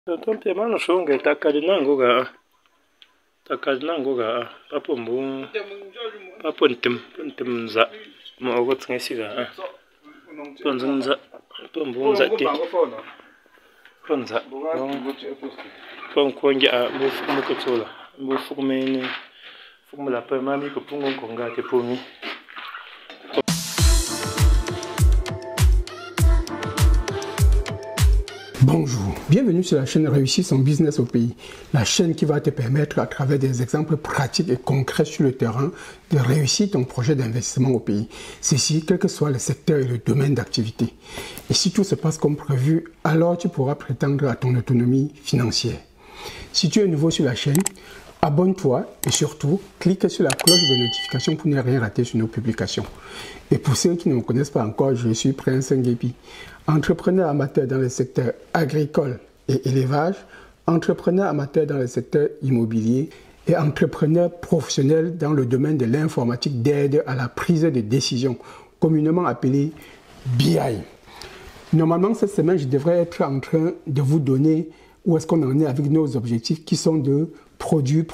Tonton Pema no shonge takadi nango ga papo ntim za mo ogo tsngesi ga ponza pombunza ti ponza ponkonja mu kutula mu fukumeni fukumula pa mami ko pungo konga te pumi. Bonjour, bienvenue sur la chaîne Réussir son business au pays, la chaîne qui va te permettre à travers des exemples pratiques et concrets sur le terrain de réussir ton projet d'investissement au pays. Ceci, quel que soit le secteur et le domaine d'activité. Et si tout se passe comme prévu, alors tu pourras prétendre à ton autonomie financière. Si tu es nouveau sur la chaîne, abonne-toi et surtout, clique sur la cloche de notification pour ne rien rater sur nos publications. Et pour ceux qui ne me connaissent pas encore, je suis Prince Nguépi, entrepreneur amateur dans le secteur agricole et élevage, entrepreneur amateur dans le secteur immobilier et entrepreneur professionnel dans le domaine de l'informatique d'aide à la prise de décision, communément appelé BI. Normalement, cette semaine, je devrais être en train de vous donner où est-ce qu'on en est avec nos objectifs qui sont de produire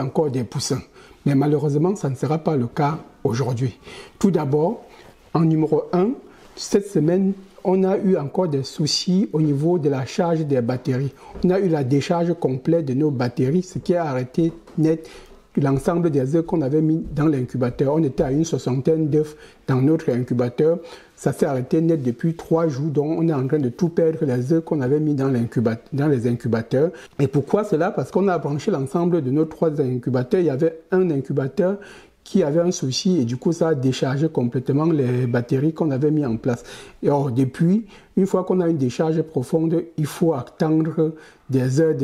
encore des poussins. Mais malheureusement, ça ne sera pas le cas aujourd'hui. Tout d'abord, en numéro 1, cette semaine, on a eu encore des soucis au niveau de la charge des batteries. On a eu la décharge complète de nos batteries, ce qui a arrêté net l'ensemble des œufs qu'on avait mis dans l'incubateur. On était à une 60aine d'œufs dans notre incubateur. Ça s'est arrêté net depuis 3 jours, donc on est en train de tout perdre les œufs qu'on avait mis dans les incubateurs. Et pourquoi cela? Parce qu'on a branché l'ensemble de nos 3 incubateurs. Il y avait un incubateur qui avait un souci et du coup ça a déchargé complètement les batteries qu'on avait mis en place. Et or depuis, une fois qu'on a une décharge profonde, il faut attendre des heures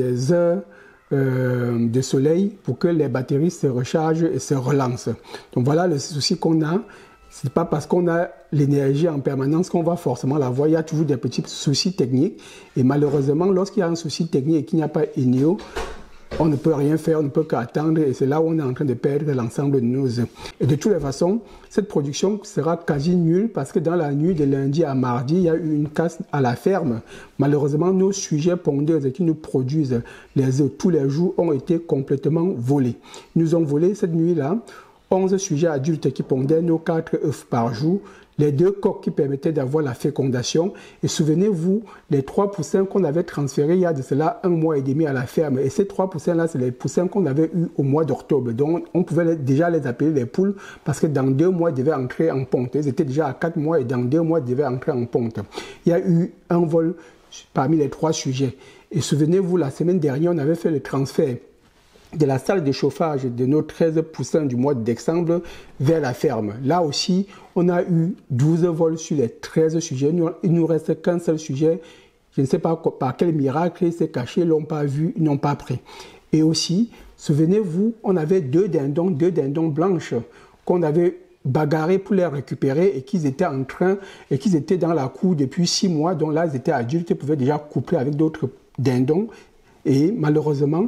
de soleil pour que les batteries se rechargent et se relancent. Donc voilà le souci qu'on a. Ce n'est pas parce qu'on a l'énergie en permanence qu'on va forcément l'avoir. Il y a toujours des petits soucis techniques. Et malheureusement, lorsqu'il y a un souci technique et qu'il n'y a pas Eneo, on ne peut rien faire, on ne peut qu'attendre. Et c'est là où on est en train de perdre l'ensemble de nos œufs. Et de toutes les façons, cette production sera quasi nulle parce que dans la nuit de lundi à mardi, il y a eu une casse à la ferme. Malheureusement, nos sujets pondeuses qui nous produisent les œufs tous les jours ont été complètement volés. Ils nous ont volé cette nuit-là 11 sujets adultes qui pondaient nos 4 œufs par jour, les 2 coques qui permettaient d'avoir la fécondation. Et souvenez-vous, les 3 poussins qu'on avait transférés il y a de cela 1 mois et demi à la ferme. Et ces 3 poussins-là, c'est les poussins qu'on avait eus au mois d'octobre. Donc, on pouvait déjà les appeler les poules parce que dans 2 mois, ils devaient entrer en ponte. Ils étaient déjà à 4 mois et dans 2 mois, ils devaient entrer en ponte. Il y a eu un vol parmi les 3 sujets. Et souvenez-vous, la semaine dernière, on avait fait le transfert de la salle de chauffage de nos 13 poussins du mois de décembre vers la ferme. Là aussi, on a eu 12 vols sur les 13 sujets. Il ne nous reste qu'un seul sujet. Je ne sais pas par quel miracle il s'est caché, ils ne l'ont pas vu, ils n'ont pas pris. Et aussi, souvenez-vous, on avait 2 dindons blanches qu'on avait bagarrés pour les récupérer et qu'ils étaient dans la cour depuis 6 mois. Donc là, ils étaient adultes, ils pouvaient déjà coupler avec d'autres dindons. Et malheureusement,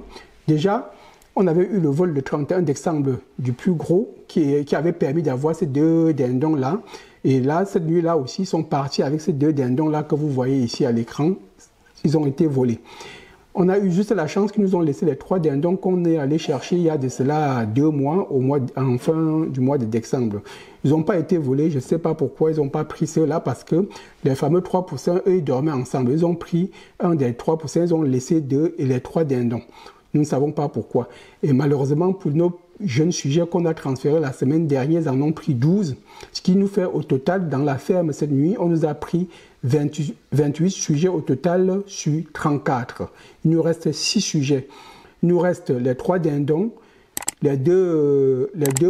déjà, on avait eu le vol le 31 décembre du plus gros qui avait permis d'avoir ces 2 dindons-là. Et là, cette nuit-là aussi, ils sont partis avec ces 2 dindons-là que vous voyez ici à l'écran. Ils ont été volés. On a eu juste la chance qu'ils nous ont laissé les 3 dindons qu'on est allé chercher il y a de cela 2 mois, en fin du mois de décembre. Ils n'ont pas été volés, je ne sais pas pourquoi ils n'ont pas pris ceux-là parce que les fameux 3 poussins, eux, ils dormaient ensemble. Ils ont pris un des 3 poussins, ils ont laissé 2 et les 3 dindons. Nous ne savons pas pourquoi. Et malheureusement, pour nos jeunes sujets qu'on a transférés la semaine dernière, ils en ont pris 12. Ce qui nous fait au total, dans la ferme cette nuit, on nous a pris 28 sujets au total sur 34. Il nous reste 6 sujets. Il nous reste les 3 dindons, les deux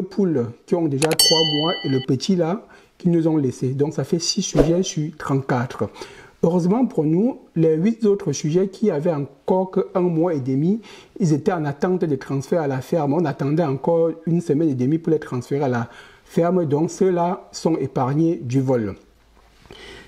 poules qui ont déjà 3 mois et le petit là, qui nous ont laissé. Donc ça fait 6 sujets sur 34. Heureusement pour nous, les 8 autres sujets qui avaient encore que 1 mois et demi, ils étaient en attente de transfert à la ferme. On attendait encore 1 semaine et demie pour les transférer à la ferme. Donc ceux-là sont épargnés du vol.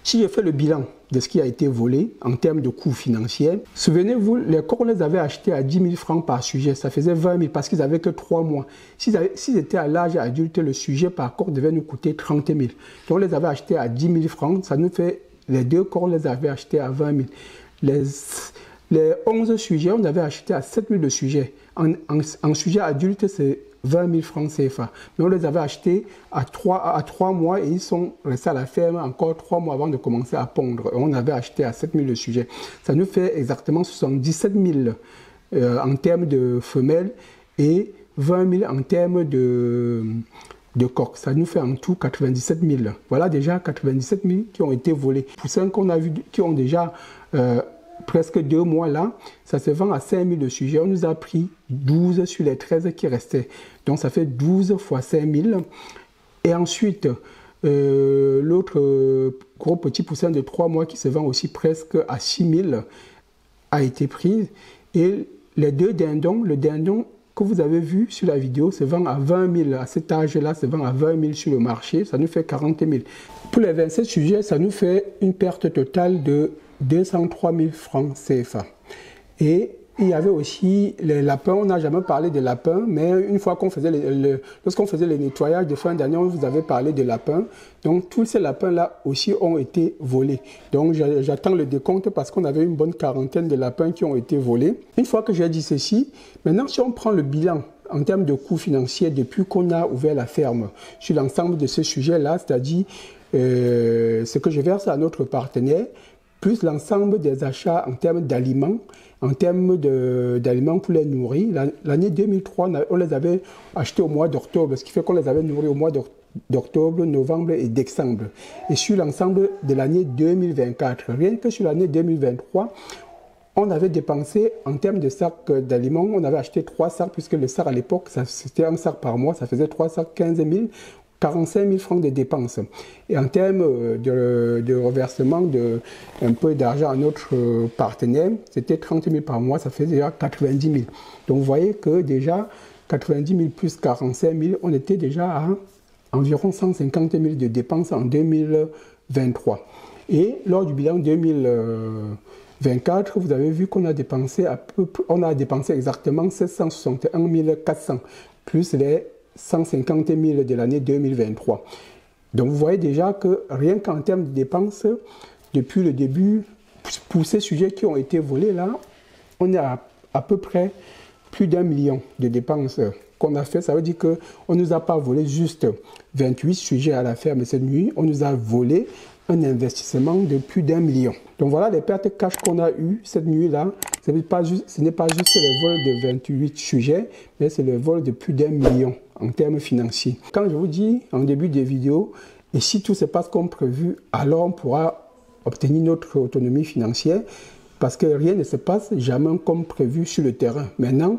Si je fais le bilan de ce qui a été volé en termes de coûts financiers, souvenez-vous, les corps, on les avait achetés à 10 000 francs par sujet. Ça faisait 20 000 parce qu'ils n'avaient que 3 mois. S'ils étaient à l'âge adulte, le sujet par corps devait nous coûter 30 000. Donc on les avait achetés à 10 000 francs. Ça nous fait... Les 2 corps, on les avait achetés à 20 000. Les 11 sujets, on avait acheté à 7 000 de sujets. En sujet adulte, c'est 20 000 francs CFA. Mais on les avait achetés à 3 mois et ils sont restés à la ferme encore 3 mois avant de commencer à pondre. On avait acheté à 7 000 de sujets. Ça nous fait exactement 77 000 en termes de femelles et 20 000 en termes de coq. Ça nous fait en tout 97 000. Voilà déjà 97 000 qui ont été volés. Poussins qu'on a vu qui ont déjà presque 2 mois là, ça se vend à 5 000 de sujets. On nous a pris 12 sur les 13 qui restaient. Donc ça fait 12 fois 5 000. Et ensuite, l'autre gros petit poussin de 3 mois qui se vend aussi presque à 6 000 a été pris. Et les 2 dindons, le dindon que vous avez vu sur la vidéo se vend à 20 000. À cet âge-là, se vend à 20 000 sur le marché. Ça nous fait 40 000. Pour les 27 sujets, ça nous fait une perte totale de 203 000 francs CFA. Et il y avait aussi les lapins. On n'a jamais parlé des lapins, mais une fois qu'on faisait lorsqu'on faisait les nettoyages de fin d'année, on vous avait parlé des lapins. Donc tous ces lapins-là aussi ont été volés. Donc j'attends le décompte parce qu'on avait une bonne quarantaine de lapins qui ont été volés. Une fois que j'ai dit ceci, maintenant si on prend le bilan en termes de coûts financiers depuis qu'on a ouvert la ferme sur l'ensemble de ce sujet-là, c'est-à-dire ce que je verse à notre partenaire, plus l'ensemble des achats en termes d'aliments, d'aliments pour les nourrir. L'année 2003, on les avait achetés au mois d'octobre, ce qui fait qu'on les avait nourris au mois d'octobre, novembre et décembre. Et sur l'ensemble de l'année 2024, rien que sur l'année 2023, on avait dépensé en termes de sacs d'aliments, on avait acheté 3 sacs, puisque le sac à l'époque, c'était un sac par mois, ça faisait 3 sacs, 15 000. 45 000 francs de dépenses. Et en termes de reversement un peu d'argent à notre partenaire, c'était 30 000 par mois, ça fait déjà 90 000. Donc vous voyez que déjà 90 000 plus 45 000, on était déjà à environ 150 000 de dépenses en 2023. Et lors du bilan 2024, vous avez vu qu'on a dépensé exactement 761 400 plus les 150 000 de l'année 2023. Donc vous voyez déjà que rien qu'en termes de dépenses, depuis le début, pour ces sujets qui ont été volés là, on est à peu près plus d'1 million de dépenses qu'on a fait. Ça veut dire qu'on ne nous a pas volé juste 28 sujets à la ferme cette nuit, on nous a volé un investissement de plus d'1 million. Donc voilà les pertes cash qu'on a eues cette nuit-là. Ce n'est pas juste le vol de 28 sujets, mais c'est le vol de plus d'1 million en termes financiers. Quand je vous dis en début de vidéo, et si tout se passe comme prévu, alors on pourra obtenir notre autonomie financière, parce que rien ne se passe jamais comme prévu sur le terrain. Maintenant,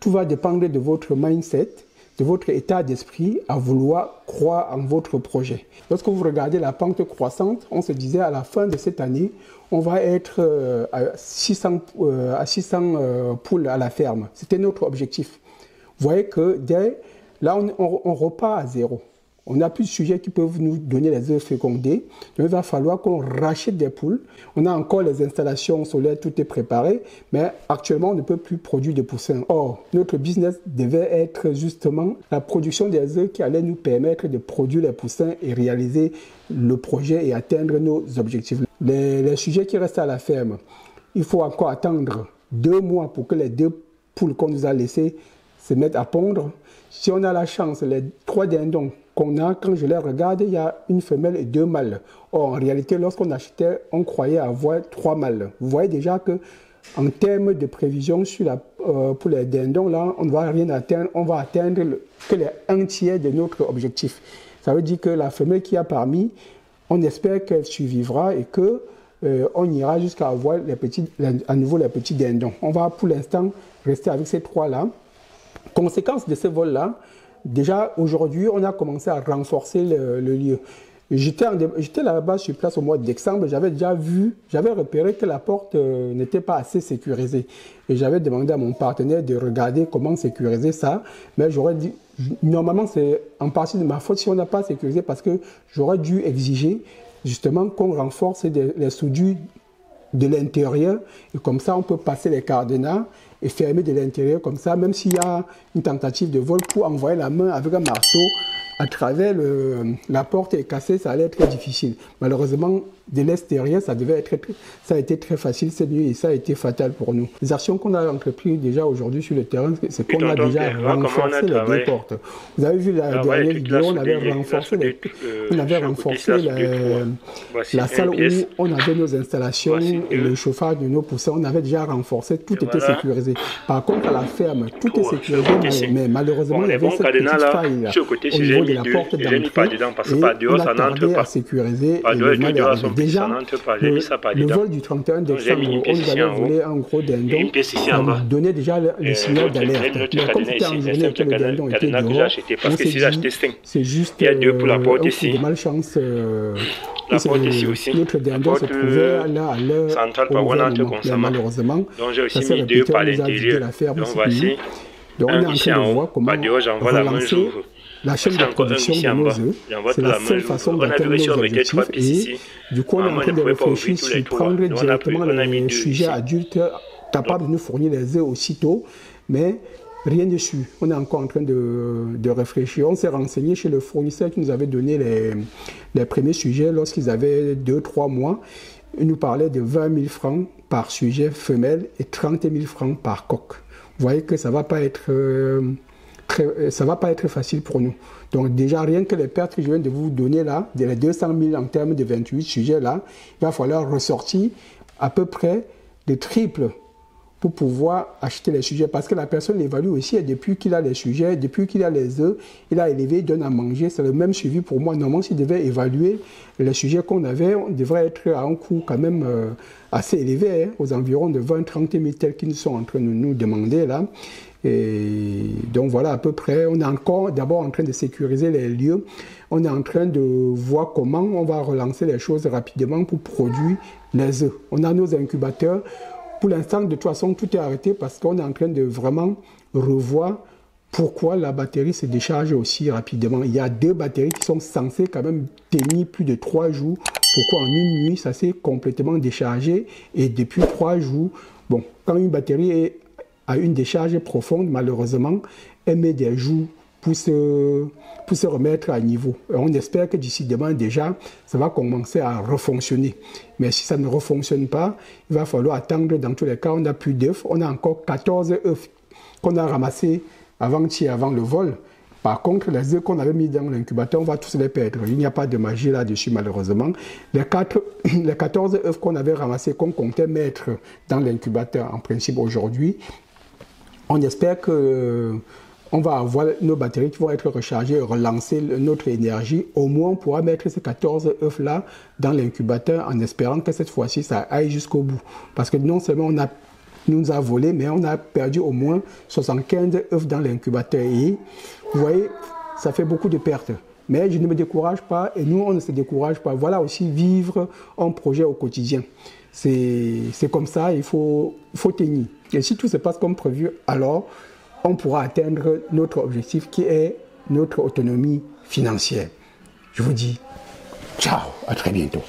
tout va dépendre de votre mindset, de votre état d'esprit à vouloir croire en votre projet. Lorsque vous regardez la pente croissante, on se disait à la fin de cette année, on va être à 600 poules à la ferme. C'était notre objectif. Vous voyez que dès là, on repart à zéro. On n'a plus de sujets qui peuvent nous donner les œufs fécondés. Donc, il va falloir qu'on rachète des poules. On a encore les installations solaires, tout est préparé. Mais actuellement, on ne peut plus produire de poussins. Or, notre business devait être justement la production des œufs qui allait nous permettre de produire les poussins et réaliser le projet et atteindre nos objectifs. Les sujets qui restent à la ferme, il faut encore attendre 2 mois pour que les 2 poules qu'on nous a laissées se mettent à pondre. Si on a la chance, les 3 dindons qu'on a, quand je les regarde, il y a une femelle et 2 mâles. Or, en réalité, lorsqu'on achetait, on croyait avoir 3 mâles. Vous voyez déjà que en termes de prévision pour les dindons, là, on ne va rien atteindre. On va atteindre que les 1/3 de notre objectif. Ça veut dire que la femelle qui a parmi, on espère qu'elle survivra et que on ira jusqu'à avoir à nouveau les petits dindons. On va pour l'instant rester avec ces 3-là. Conséquence de ce vol-là, déjà aujourd'hui, on a commencé à renforcer le lieu. J'étais là-bas sur place au mois de décembre, j'avais repéré que la porte n'était pas assez sécurisée. Et j'avais demandé à mon partenaire de regarder comment sécuriser ça. Mais j'aurais dit, normalement c'est en partie de ma faute si on n'a pas sécurisé parce que j'aurais dû exiger justement qu'on renforce les soudures de l'intérieur. Et comme ça, on peut passer les cadenas et fermer de l'intérieur comme ça, même s'il y a une tentative de vol, pour envoyer la main avec un marteau à travers la porte est cassée, ça allait être très difficile. Malheureusement, de l'extérieur, ça a été très facile cette nuit et ça a été fatal pour nous. Les actions qu'on a entreprises déjà aujourd'hui sur le terrain, c'est qu'on a déjà renforcé les deux portes. Vous avez vu la dernière vidéo, on avait renforcé la salle où on avait nos installations, le chauffage de nos poussins, on avait déjà renforcé, tout était sécurisé. Par contre, à la ferme, tout est sécurisé, mais malheureusement, il y avait cette petite faille là, au niveau de la porte d'entrée et on a tardé à sécuriser et le mal est arrivé. Déjà, le vol du 31 décembre, on nous avait volé un gros dindon, ça nous donnait déjà le signal d'alerte. Mais comme c'était en journée que le dindon était dehors, on s'est dit, c'est juste un coup de malchance. Notre dindon se trouvait là à l'heure au mauvais moment. Mais malheureusement, ça s'est répété, on nous a vidé la ferme ici. Donc on est en train de voir comment relancer la chaîne de production de nos œufs. C'est la seule façon d'atteindre nos objectifs. Et du coup, on est en train de réfléchir sur prendre directement les sujets adultes capables de nous fournir les œufs aussitôt. Mais rien dessus. On est encore en train de réfléchir. On s'est renseigné chez le fournisseur qui nous avait donné les premiers sujets lorsqu'ils avaient 2-3 mois. Il nous parlait de 20 000 francs par sujet femelle et 30 000 francs par coq. Vous voyez que ça ne va pas être facile pour nous. Donc déjà, rien que les pertes que je viens de vous donner là, les 200 000 en termes de 28 sujets là, il va falloir ressortir à peu près le triple pour pouvoir acheter les sujets. Parce que la personne l'évalue aussi, et depuis qu'il a les sujets, depuis qu'il a les œufs, il a élevé, il donne à manger. C'est le même suivi pour moi. Normalement, s'il devait évaluer les sujets qu'on avait, on devrait être à un coût quand même assez élevé, hein, aux environs de 20-30 000 tels qu'ils sont en train de nous demander là. Et donc voilà à peu près, on est encore d'abord en train de sécuriser les lieux, on est en train de voir comment on va relancer les choses rapidement pour produire les œufs. On a nos incubateurs, pour l'instant de toute façon tout est arrêté parce qu'on est en train de vraiment revoir pourquoi la batterie se décharge aussi rapidement. Il y a 2 batteries qui sont censées quand même tenir plus de 3 jours, pourquoi en une nuit ça s'est complètement déchargé et depuis 3 jours, bon, quand une batterie a une décharge profonde, malheureusement, elle met des jours pour se remettre à niveau. Et on espère que d'ici demain déjà, ça va commencer à refonctionner. Mais si ça ne refonctionne pas, il va falloir attendre. Dans tous les cas, on n'a plus d'œufs. On a encore 14 œufs qu'on a ramassés avant-hier, avant le vol. Par contre, les œufs qu'on avait mis dans l'incubateur, on va tous les perdre. Il n'y a pas de magie là-dessus, malheureusement. Les 14 œufs qu'on avait ramassés, qu'on comptait mettre dans l'incubateur, en principe aujourd'hui, on espère que on va avoir nos batteries qui vont être rechargées, relancer notre énergie. Au moins, on pourra mettre ces 14 œufs-là dans l'incubateur en espérant que cette fois-ci, ça aille jusqu'au bout. Parce que non seulement on nous a volé, mais on a perdu au moins 75 œufs dans l'incubateur. Et vous voyez, ça fait beaucoup de pertes. Mais je ne me décourage pas et nous, on ne se décourage pas. Voilà aussi vivre un projet au quotidien. C'est comme ça, il faut tenir. Et si tout se passe comme prévu, alors on pourra atteindre notre objectif qui est notre autonomie financière. Je vous dis ciao, à très bientôt.